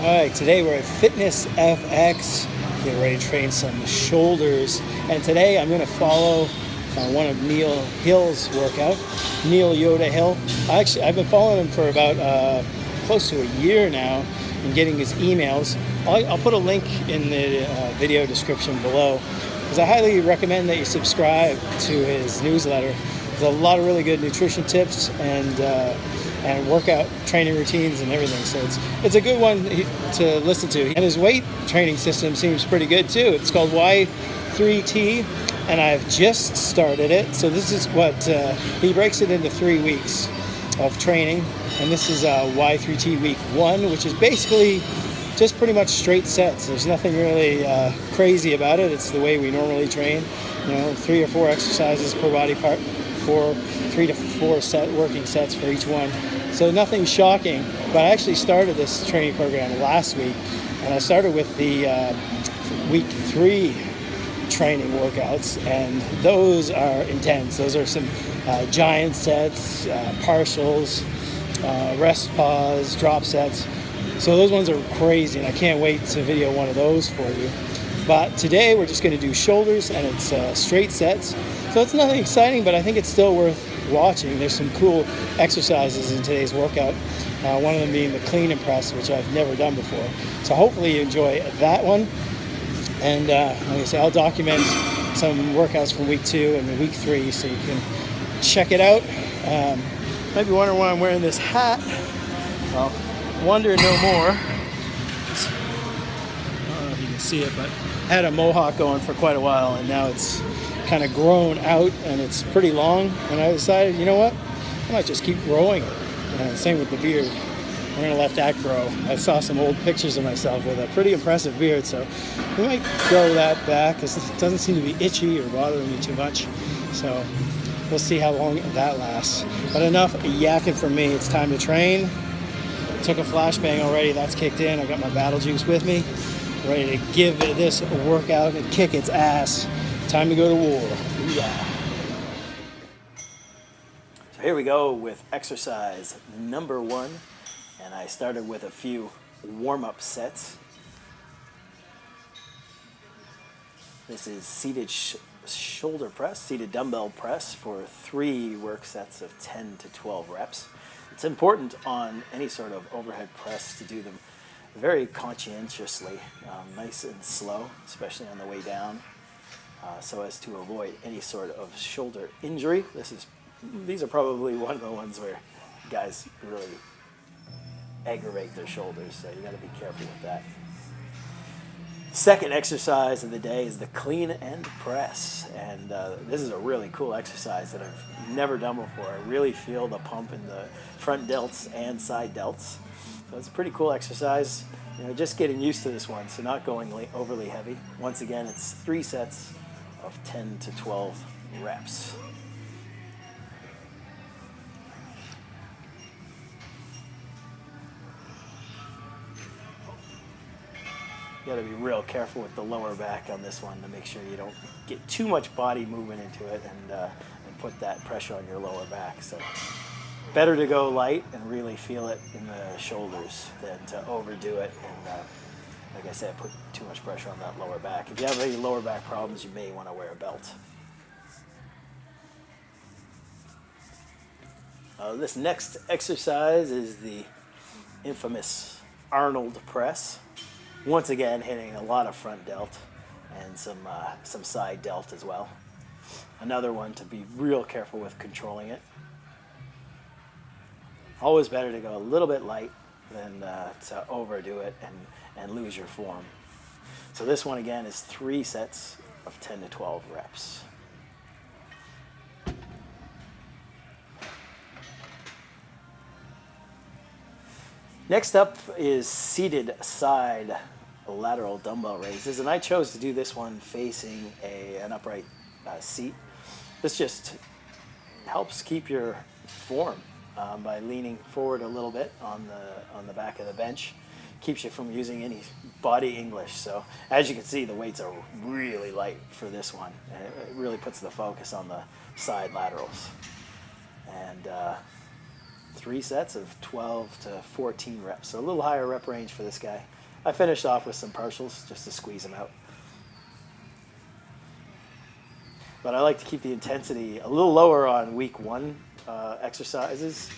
Alright, today we're at Fitness FX, getting ready to train some shoulders. And today I'm going to follow one of Neil Hill's workout, Neil Yoda Hill. I've been following him for about close to a year now and getting his emails. I'll put a link in the video description below, because I highly recommend that you subscribe to his newsletter. There's a lot of really good nutrition tips and workout training routines and everything. So it's a good one to listen to. And his weight training system seems pretty good too. It's called Y3T, and I've just started it. So this is what he breaks it into 3 weeks of training, and this is Y3T week 1, which is basically just pretty much straight sets. There's nothing really crazy about it. It's the way we normally train. 3 or 4 exercises per body part, 3 to 4 working sets for each one. So nothing shocking, but I actually started this training program last week, and I started with the week 3 training workouts, and those are intense. Those are some giant sets, partials, rest pause, drop sets. So those ones are crazy, and I can't wait to video one of those for you. But today we're just going to do shoulders, and it's straight sets. So it's nothing exciting, but I think it's still worth watching. There's some cool exercises in today's workout. One of them being the clean and press, which I've never done before. So hopefully you enjoy that one. And like I say, I'll document some workouts from week 2 and week 3, so you can check it out. Might be wondering why I'm wearing this hat. Well, wonder no more. I don't know if you can see it, but I had a mohawk going for quite a while, and now it's kind of grown out and it's pretty long, and I decided, you know what, I might just keep growing it. Same with the beard. I'm going to let that grow. I saw some old pictures of myself with a pretty impressive beard, so we might grow that back, because it doesn't seem to be itchy or bothering me too much. So we'll see how long that lasts. But enough yakking from me. It's time to train. Took a flashbang already. That's kicked in. I got my battle juice with me, ready to give this a workout and kick its ass. Time to go to war. Yeah. So here we go with exercise number 1. And I started with a few warm-up sets. This is seated shoulder press, seated dumbbell press for 3 work sets of 10 to 12 reps. It's important on any sort of overhead press to do them very conscientiously, nice and slow, especially on the way down, so as to avoid any sort of shoulder injury. These are probably one of the ones where guys really aggravate their shoulders, so you got to be careful with that. Second exercise of the day is the clean and press, and this is a really cool exercise that I've never done before. I really feel the pump in the front delts and side delts, so it's a pretty cool exercise. Just getting used to this one, so not going overly heavy. Once again, it's 3 sets of 10 to 12 reps. You got to be real careful with the lower back on this one to make sure you don't get too much body movement into it and put that pressure on your lower back. So better to go light and really feel it in the shoulders than to overdo it and, like I said, put too much pressure on that lower back. If you have any lower back problems, you may want to wear a belt. This next exercise is the infamous Arnold Press. Once again, hitting a lot of front delt and some side delt as well. Another one to be real careful with controlling it. Always better to go a little bit light than to overdo it and lose your form. So this one again is 3 sets of 10 to 12 reps. Next up is seated side lateral dumbbell raises, and I chose to do this one facing an upright seat. This just helps keep your form by leaning forward a little bit on the back of the bench. Keeps you from using any body English. So as you can see, the weights are really light for this one, and it really puts the focus on the side laterals. And 3 sets of 12 to 14 reps. So a little higher rep range for this guy. I finished off with some partials just to squeeze him out. But I like to keep the intensity a little lower on week 1 exercises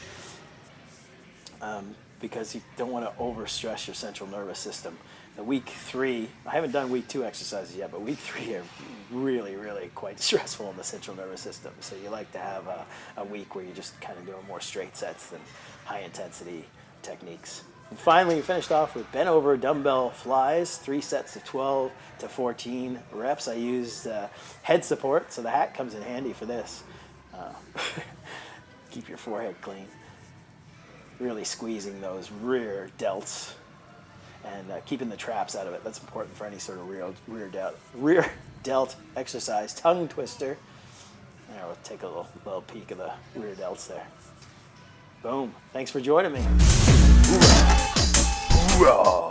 because you don't want to overstress your central nervous system. The week 3, I haven't done week 2 exercises yet, but week 3 are really, really quite stressful in the central nervous system. So you like to have a week where you're just kind of doing more straight sets than high intensity techniques. And finally, we finished off with bent over dumbbell flies, 3 sets of 12 to 14 reps. I used head support, so the hat comes in handy for this. Keep your forehead clean. Really squeezing those rear delts and keeping the traps out of it. That's important for any sort of rear delt exercise. Tongue twister. There, we'll take a little peek of the rear delts there. Boom. Thanks for joining me. Oo-rah. Oo-rah.